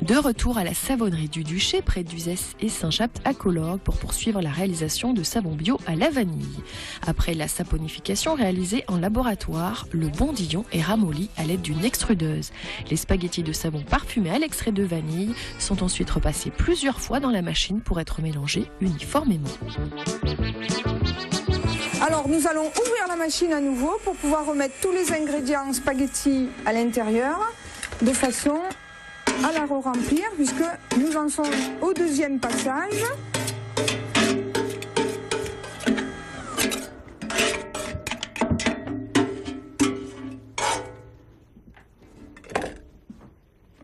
De retour à la savonnerie du Duché, près d'Uzès et Saint-Chapt à Cologne, pour poursuivre la réalisation de savon bio à la vanille. Après la saponification réalisée en laboratoire, le bondillon est ramolli à l'aide d'une extrudeuse. Les spaghettis de savon parfumés à l'extrait de vanille sont ensuite repassés plusieurs fois dans la machine pour être mélangés uniformément. Alors nous allons ouvrir la machine à nouveau pour pouvoir remettre tous les ingrédients spaghettis à l'intérieur de façon à la re-remplir, puisque nous en sommes au deuxième passage.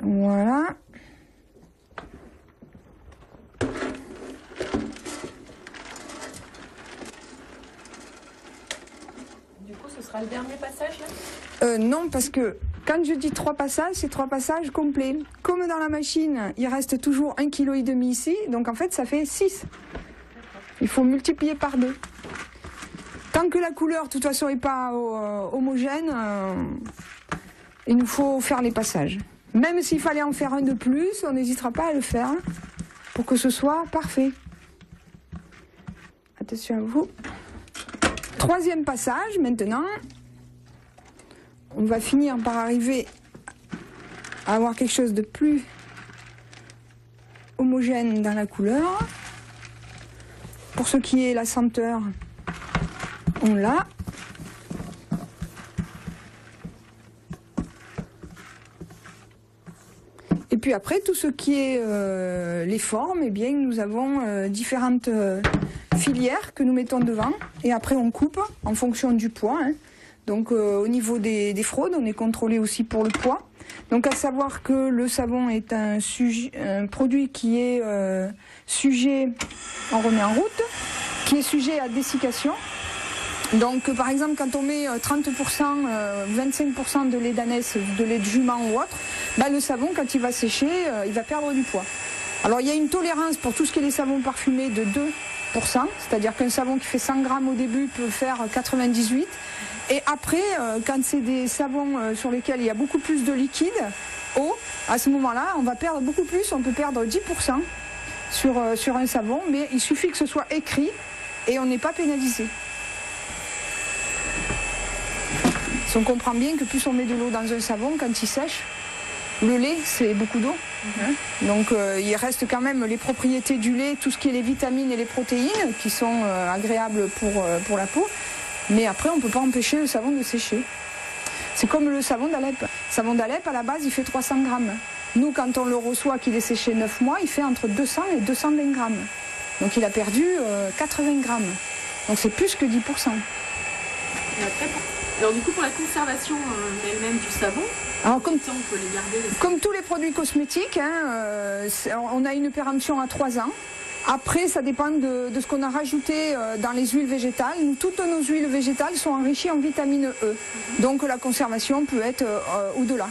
Voilà. Du coup, ce sera le dernier passage là ? Non, parce que quand je dis 3 passages, c'est 3 passages complets. Comme dans la machine, il reste toujours 1,5 kg ici, donc en fait ça fait 6. Il faut multiplier par 2. Tant que la couleur, de toute façon, n'est pas homogène, il nous faut faire les passages. Même s'il fallait en faire un de plus, on n'hésitera pas à le faire pour que ce soit parfait. Attention à vous. 3e passage maintenant. On va finir par arriver à avoir quelque chose de plus homogène dans la couleur. Pour ce qui est la senteur, on l'a. Et puis après, tout ce qui est les formes, eh bien, nous avons différentes filières que nous mettons devant. Et après, on coupe en fonction du poids. Donc au niveau des fraudes, on est contrôlé aussi pour le poids. Donc à savoir que le savon est un produit qui est sujet, on remet en route, qui est sujet à dessiccation. Donc par exemple quand on met 30%, 25% de lait d'ânesse, de lait de jument ou autre, le savon quand il va sécher, il va perdre du poids. Alors il y a une tolérance pour tout ce qui est les savons parfumés de 2%, c'est-à-dire qu'un savon qui fait 100 grammes au début peut faire 98. Et après, quand c'est des savons sur lesquels il y a beaucoup plus de liquide, eau, à ce moment-là, on va perdre beaucoup plus, on peut perdre 10% sur un savon, mais il suffit que ce soit écrit et on n'est pas pénalisé. Si on comprend bien que plus on met de l'eau dans un savon, quand il sèche, le lait, c'est beaucoup d'eau. Donc il reste quand même les propriétés du lait, tout ce qui est les vitamines et les protéines, qui sont agréables pour la peau. Mais après, on ne peut pas empêcher le savon de sécher. C'est comme le savon d'Alep. Le savon d'Alep, à la base, il fait 300 grammes. Nous, quand on le reçoit, qu'il est séché 9 mois, il fait entre 200 et 220 grammes. Donc il a perdu 80 grammes. Donc c'est plus que 10%. Alors du coup, pour la conservation elle-même du savon, alors, combien de temps on peut les garder comme tous les produits cosmétiques, on a une péremption à 3 ans. Après, ça dépend de ce qu'on a rajouté dans les huiles végétales. Toutes nos huiles végétales sont enrichies en vitamine E. Donc la conservation peut être au-delà.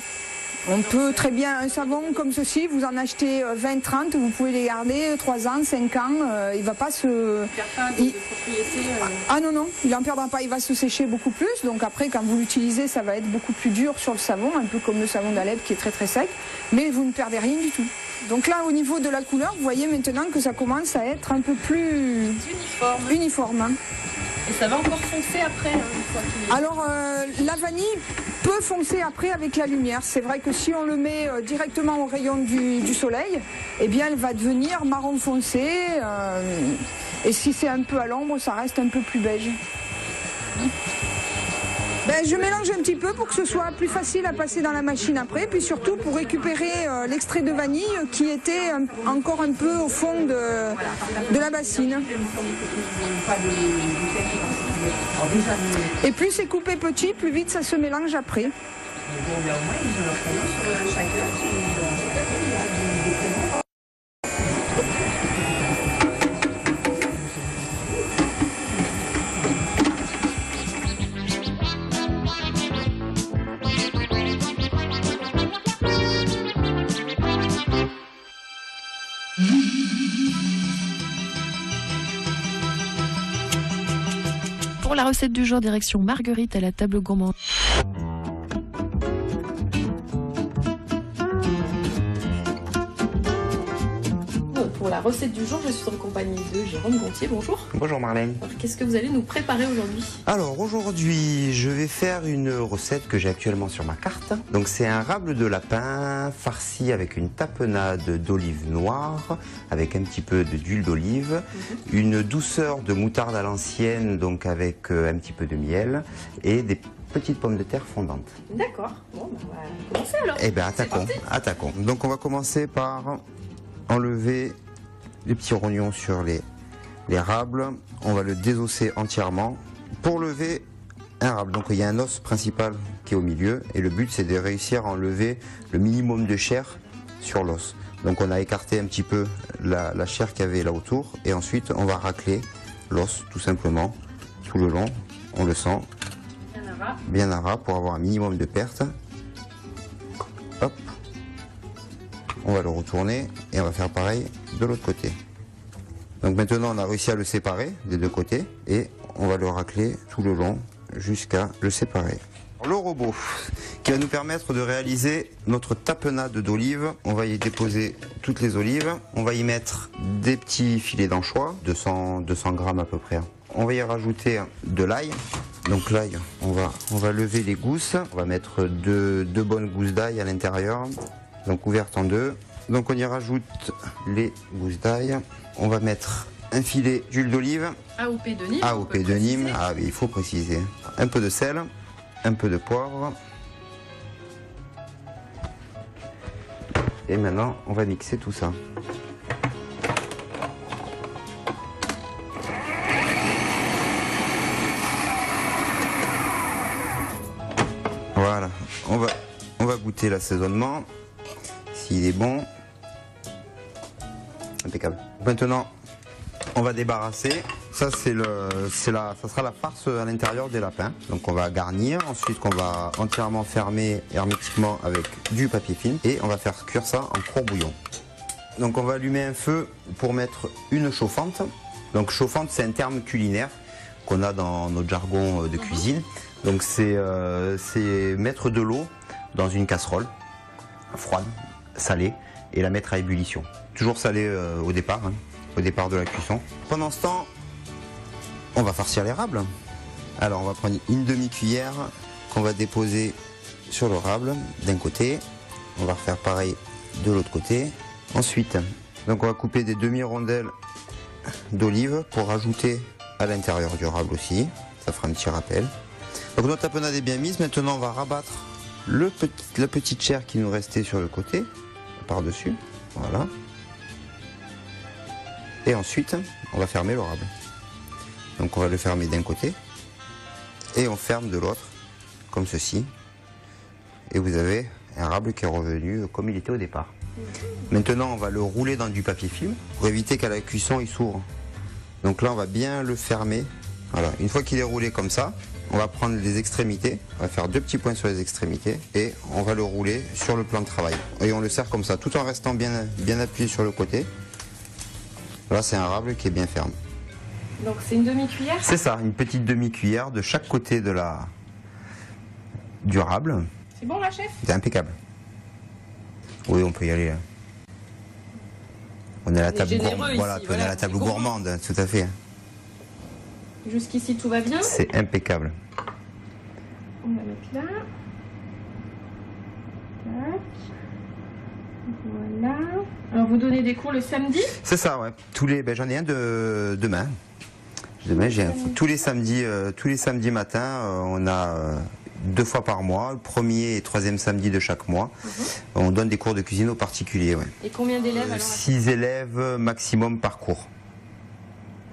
On peut très bien, un savon comme ceci, vous en achetez 20, 30, vous pouvez les garder 3 ans, 5 ans, il ne va pas se... Il ne perd pas de propriétés Ah non, il n'en perdra pas, il va se sécher beaucoup plus. Donc après, quand vous l'utilisez, ça va être beaucoup plus dur sur le savon, un peu comme le savon d'Alep qui est très très sec, mais vous ne perdez rien du tout. Donc là, au niveau de la couleur, vous voyez maintenant que ça commence à être un peu plus uniforme. Et ça va encore foncer après une fois qu'il est... Alors, la vanille peut foncer après avec la lumière. C'est vrai que si on le met directement au rayon du soleil, eh bien, elle va devenir marron foncé. Et si c'est un peu à l'ombre, ça reste un peu plus beige. Je mélange un petit peu pour que ce soit plus facile à passer dans la machine après, puis surtout pour récupérer l'extrait de vanille qui était encore un peu au fond de la bassine. Et plus c'est coupé petit, plus vite ça se mélange après. la recette du jour, direction Marguerite à la table gourmande. Pour la recette du jour, je suis en compagnie de Jérôme Gontier. Bonjour. Bonjour Marlène. Qu'est-ce que vous allez nous préparer aujourd'hui? Alors aujourd'hui, je vais faire une recette que j'ai actuellement sur ma carte. Donc c'est un rable de lapin farci avec une tapenade d'olive noire, avec un petit peu d'huile d'olive, une douceur de moutarde à l'ancienne, donc avec un petit peu de miel et des petites pommes de terre fondantes. D'accord. Bon, on va commencer alors. Eh bien attaquons. Donc on va commencer par enlever les petits rognons sur les rables. On va le désosser entièrement pour lever un rable. Donc il y a un os principal qui est au milieu et le but c'est de réussir à enlever le minimum de chair sur l'os. Donc on a écarté un petit peu la chair qu'il y avait là autour et ensuite on va racler l'os tout simplement tout le long. On le sent bien à ras pour avoir un minimum de perte. Hop. On va le retourner et on va faire pareil de l'autre côté. Donc maintenant on a réussi à le séparer des deux côtés et on va le racler tout le long jusqu'à le séparer. Le robot qui va nous permettre de réaliser notre tapenade d'olives. On va y déposer toutes les olives. On va y mettre des petits filets d'anchois, 200 grammes à peu près. On va y rajouter de l'ail. Donc l'ail, on va lever les gousses. On va mettre deux bonnes gousses d'ail à l'intérieur. Donc ouverte en deux. Donc on y rajoute les gousses d'ail. On va mettre un filet d'huile d'olive. AOP de Nîmes. AOP de Nîmes. Ah oui, il faut préciser. Un peu de sel, un peu de poivre. Et maintenant, on va mixer tout ça. Voilà, on va goûter l'assaisonnement. S'il est bon, impeccable. Maintenant, on va débarrasser. Ça, ça sera la farce à l'intérieur des lapins. Donc, on va garnir. Ensuite, qu'on va entièrement fermer hermétiquement avec du papier film. Et on va faire cuire ça en courbouillon. Donc, on va allumer un feu pour mettre une chauffante. Donc, chauffante, c'est un terme culinaire qu'on a dans notre jargon de cuisine. Donc, c'est mettre de l'eau dans une casserole froide, salée, et la mettre à ébullition. Toujours salée au départ de la cuisson. Pendant ce temps, on va farcir l'érable. Alors on va prendre une demi-cuillère qu'on va déposer sur le rable d'un côté. On va refaire pareil de l'autre côté. Ensuite, donc on va couper des demi-rondelles d'olive pour rajouter à l'intérieur du rable aussi. Ça fera un petit rappel. Donc notre tapenade est bien mise. Maintenant on va rabattre la petite chair qui nous restait sur le côté, par-dessus, voilà. Et ensuite, on va fermer le rable. Donc on va le fermer d'un côté, et on ferme de l'autre, comme ceci. Et vous avez un rable qui est revenu comme il était au départ. Maintenant, on va le rouler dans du papier film, pour éviter qu'à la cuisson, il s'ouvre. Donc là, on va bien le fermer. Voilà, une fois qu'il est roulé comme ça, on va prendre les extrémités, on va faire 2 petits points sur les extrémités et on va le rouler sur le plan de travail. Et on le serre comme ça, tout en restant bien appuyé sur le côté. Là, c'est un rable qui est bien ferme. Donc c'est une demi-cuillère? C'est ça, une petite demi-cuillère de chaque côté du rable. C'est bon là, chef? C'est impeccable. Oui, on peut y aller. On est à la table gourmande. Voilà, on est à la table gourmande, tout à fait. Jusqu'ici, tout va bien? C'est impeccable. On va mettre là. Tac. Voilà. Alors, vous donnez des cours le samedi? C'est ça, ouais. J'en ai un demain. Demain, tous les samedis matins, on a 2 fois par mois, le premier et troisième samedi de chaque mois. On donne des cours de cuisine aux particuliers. Ouais. Et combien d'élèves alors? 6 élèves maximum par cours.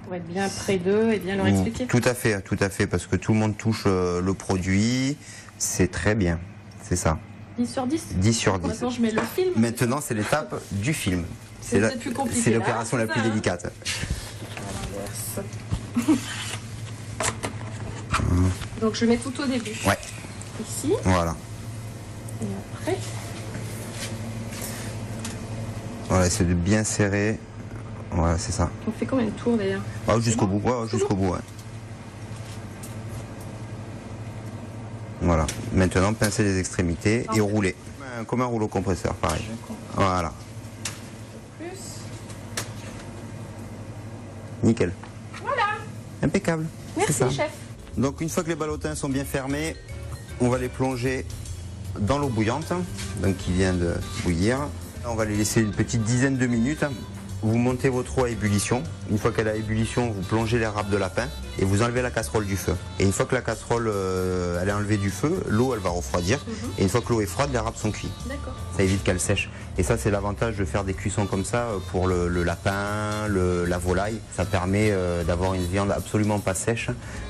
Pour être bien près d'eux et bien leur expliquer. Tout à fait, parce que tout le monde touche le produit. C'est très bien, c'est ça. 10 sur 10? 10 sur 10. Maintenant, je mets le film. Maintenant, c'est l'étape du film. C'est plus compliqué. C'est l'opération la plus délicate. Donc, je mets tout au début. Ouais. Ici. Voilà. Et après. Voilà, c'est de bien serrer. Voilà, c'est ça. On fait combien de tours d'ailleurs? Jusqu'au bout, ouais, jusqu'au bout, ouais. Voilà. Maintenant, pincer les extrémités et rouler. Comme un rouleau compresseur, pareil. Voilà. Plus. Nickel. Voilà. Impeccable. Merci, C'est ça. chef. Donc une fois que les ballotins sont bien fermés, on va les plonger dans l'eau bouillante, donc qui vient de bouillir. On va les laisser une petite dizaine de minutes. Vous montez votre eau à ébullition. Une fois qu'elle est à ébullition, vous plongez les râpes de lapin et vous enlevez la casserole du feu. Et une fois que la casserole elle est enlevée du feu, l'eau elle va refroidir. Et une fois que l'eau est froide, les râpes sont cuits. D'accord. Ça évite qu'elles sèchent. Et ça, c'est l'avantage de faire des cuissons comme ça pour le lapin, la volaille. Ça permet d'avoir une viande absolument pas sèche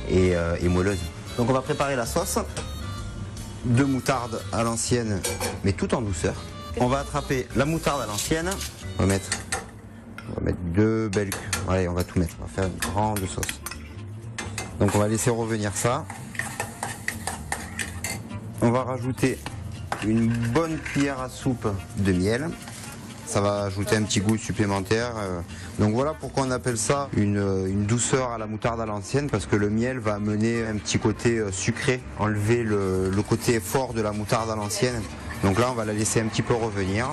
et moelleuse. Donc on va préparer la sauce de moutarde à l'ancienne, mais tout en douceur. On va attraper la moutarde à l'ancienne. On va mettre 2 belles... Allez, on va tout mettre. On va faire une grande sauce. Donc on va laisser revenir ça. On va rajouter une bonne cuillère à soupe de miel. Ça va ajouter un petit goût supplémentaire. Donc voilà pourquoi on appelle ça une douceur à la moutarde à l'ancienne, parce que le miel va amener un petit côté sucré, enlever le côté fort de la moutarde à l'ancienne. Donc là on va la laisser un petit peu revenir.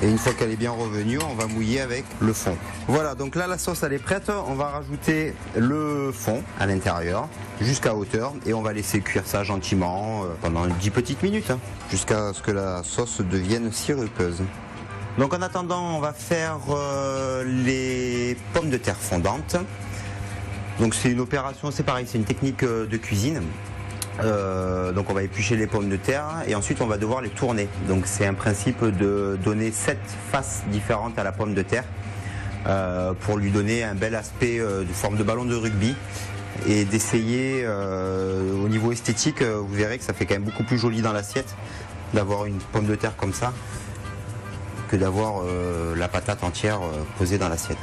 Et une fois qu'elle est bien revenue, on va mouiller avec le fond. Voilà, donc là la sauce elle est prête. On va rajouter le fond à l'intérieur jusqu'à hauteur et on va laisser cuire ça gentiment pendant 10 petites minutes jusqu'à ce que la sauce devienne sirupeuse. Donc en attendant, on va faire les pommes de terre fondantes. Donc c'est une opération, c'est pareil, c'est une technique de cuisine. Donc on va éplucher les pommes de terre et ensuite on va devoir les tourner. Donc c'est un principe de donner 7 faces différentes à la pomme de terre pour lui donner un bel aspect de forme de ballon de rugby et d'essayer au niveau esthétique, vous verrez que ça fait quand même beaucoup plus joli dans l'assiette d'avoir une pomme de terre comme ça que d'avoir la patate entière posée dans l'assiette.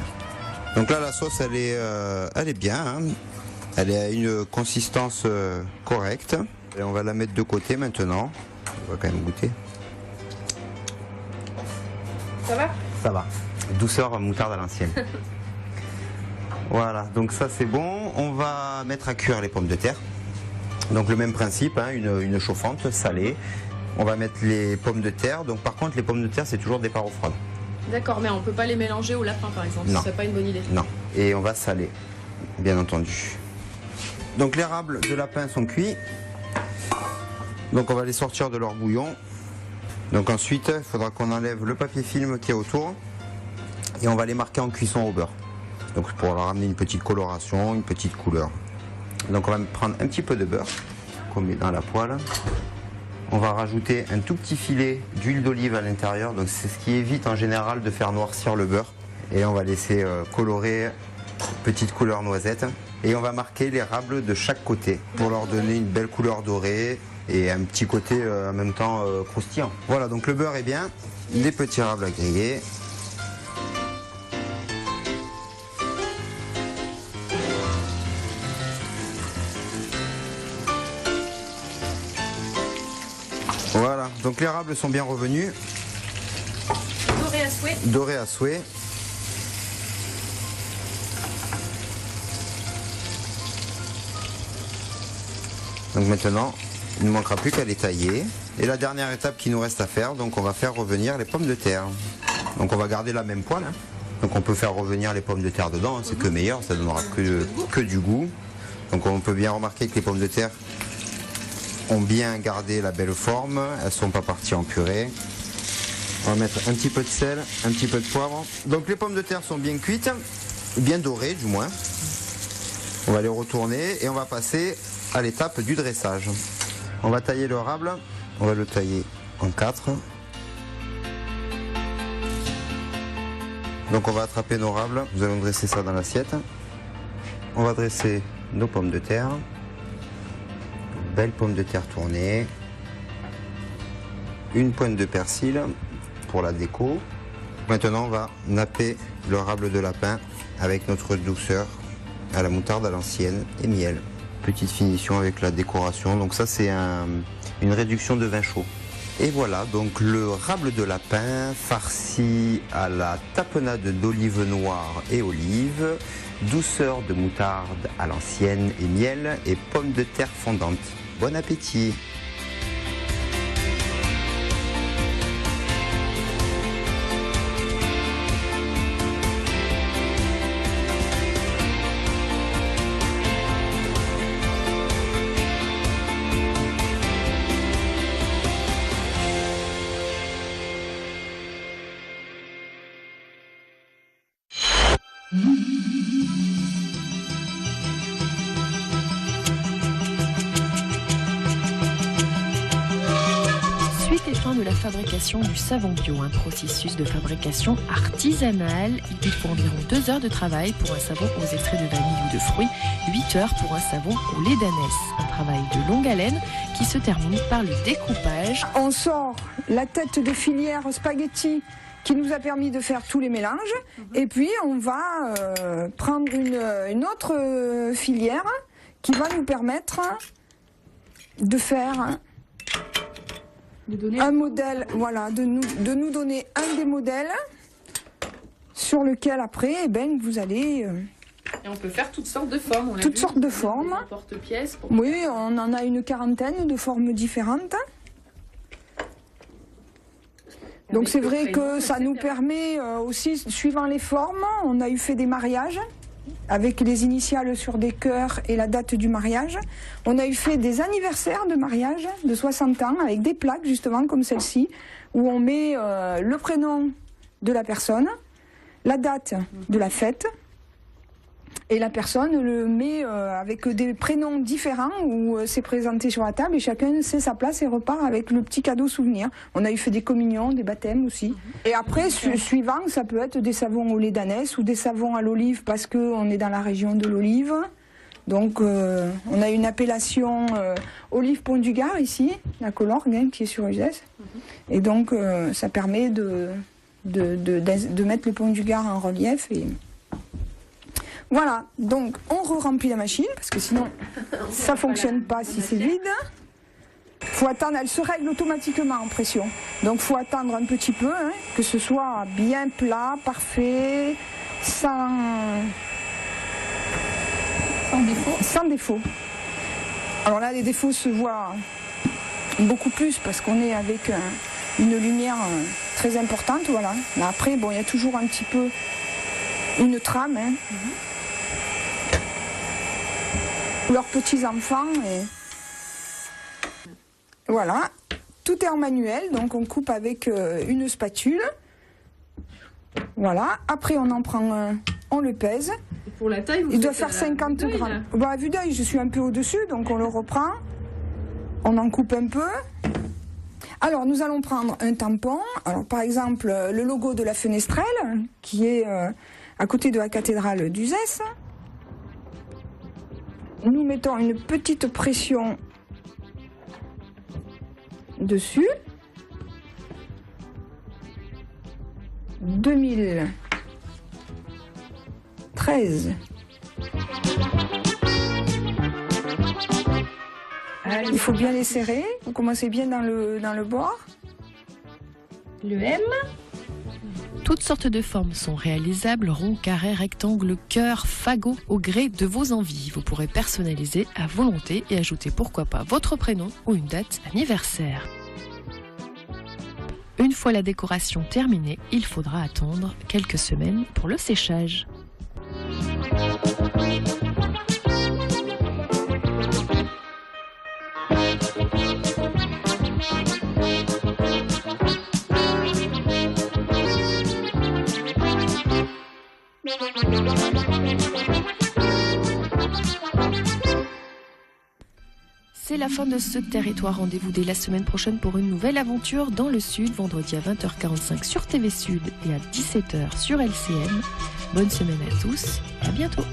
Donc là la sauce elle est bien, hein. Elle est à une consistance correcte. Et on va la mettre de côté maintenant. On va quand même goûter. Ça va? Ça va. Douceur moutarde à l'ancienne. Voilà, donc ça c'est bon. On va mettre à cuire les pommes de terre. Donc le même principe, hein, une chauffante salée. On va mettre les pommes de terre. Donc par contre les pommes de terre c'est toujours des paro froides. D'accord, mais on peut pas les mélanger au lapin par exemple. Non. Ce serait pas une bonne idée. Non. Et on va saler, bien entendu. Donc les rables de lapin sont cuits. Donc on va les sortir de leur bouillon. Donc ensuite, il faudra qu'on enlève le papier film qui est autour. Et on va les marquer en cuisson au beurre. Donc pour leur amener une petite coloration, une petite couleur. Donc on va prendre un petit peu de beurre qu'on met dans la poêle. On va rajouter un tout petit filet d'huile d'olive à l'intérieur. Donc c'est ce qui évite en général de faire noircir le beurre. Et on va laisser colorer, petite couleur noisette. Et on va marquer les rables de chaque côté pour leur donner une belle couleur dorée et un petit côté en même temps croustillant. Voilà, donc le beurre est bien, les petits rables à griller. Voilà, donc les rables sont bien revenus. Doré à souhait. Dorés à souhait. Donc maintenant, il ne manquera plus qu'à les tailler. Et la dernière étape qui nous reste à faire, donc on va faire revenir les pommes de terre. Donc on va garder la même poêle. Hein. Donc on peut faire revenir les pommes de terre dedans, hein, c'est que meilleur, ça donnera que du goût. Donc on peut bien remarquer que les pommes de terre ont bien gardé la belle forme, elles ne sont pas parties en purée. On va mettre un petit peu de sel, un petit peu de poivre. Donc les pommes de terre sont bien cuites, bien dorées du moins. On va les retourner et on va passer à l'étape du dressage. On va tailler le rable, on va le tailler en 4. Donc on va attraper nos rables, nous allons dresser ça dans l'assiette. On va dresser nos pommes de terre. Belles pommes de terre tournées. Une pointe de persil pour la déco. Maintenant on va napper le rable de lapin avec notre douceur à la moutarde à l'ancienne et miel. Petite finition avec la décoration. Donc ça c'est une réduction de vin chaud. Et voilà donc le rable de lapin farci à la tapenade d'olive noire et olive, douceur de moutarde à l'ancienne et miel et pommes de terre fondantes. Bon appétit! Suite et fin de la fabrication du savon bio, un processus de fabrication artisanale. Il faut environ 2 heures de travail pour un savon aux extraits de vanille ou de fruits, 8 heures pour un savon au lait d'ânesse. Un travail de longue haleine qui se termine par le découpage. On sort la tête de filière spaghetti qui nous a permis de faire tous les mélanges. Et puis on va prendre une autre filière qui va nous permettre de faire un modèle, voilà, de nous donner un des modèles sur lequel après, eh ben, vous allez... Et on peut faire toutes sortes de formes. Toutes sortes de formes. Porte-pièces. Oui, on en a une quarantaine de formes différentes. Donc c'est vrai que ça nous permet aussi, suivant les formes, on a fait des mariages avec les initiales sur des cœurs et la date du mariage. On a fait des anniversaires de mariage de 60 ans avec des plaques justement comme celle-ci où on met le prénom de la personne, la date de la fête et la personne le met avec des prénoms différents où c'est présenté sur la table et chacun sait sa place et repart avec le petit cadeau souvenir. On a fait des communions, des baptêmes aussi. Et après, suivant, ça peut être des savons au lait d'ânesse ou des savons à l'olive parce qu'on est dans la région de l'olive. Donc on a une appellation olive Pont du Gard ici, la Colorgue, hein, qui est sur Uzès. Et donc ça permet de mettre le Pont du Gard en relief. Et voilà, donc on re-remplit la machine parce que sinon ça fonctionne pas si c'est vide. Faut attendre, elle se règle automatiquement en pression. Donc faut attendre un petit peu, hein, que ce soit bien plat, parfait, sans défaut. Sans défaut. Alors là les défauts se voient beaucoup plus parce qu'on est avec une lumière très importante, voilà. Mais après bon, il y a toujours un petit peu une trame, hein. Leurs petits-enfants. Et... voilà, tout est en manuel, donc on coupe avec une spatule. Voilà, après on en prend un, on le pèse. Et pour la taille, il doit faire 50 grammes. Bon, à vue d'œil, je suis un peu au-dessus, donc on le reprend. On en coupe un peu. Alors nous allons prendre un tampon. Alors par exemple, le logo de la Fenestrelle, qui est à côté de la cathédrale d'Uzès. Nous mettons une petite pression dessus. 2013. Il faut bien les serrer. Vous commencez bien dans le bord. Le M. Toutes sortes de formes sont réalisables, rond, carré, rectangle, cœur, fagot, au gré de vos envies. Vous pourrez personnaliser à volonté et ajouter pourquoi pas votre prénom ou une date anniversaire. Une fois la décoration terminée, il faudra attendre quelques semaines pour le séchage. C'est la fin de ce territoire. Rendez-vous dès la semaine prochaine pour une nouvelle aventure dans le Sud, vendredi à 20h45 sur TV Sud et à 17h sur LCM. Bonne semaine à tous, à bientôt.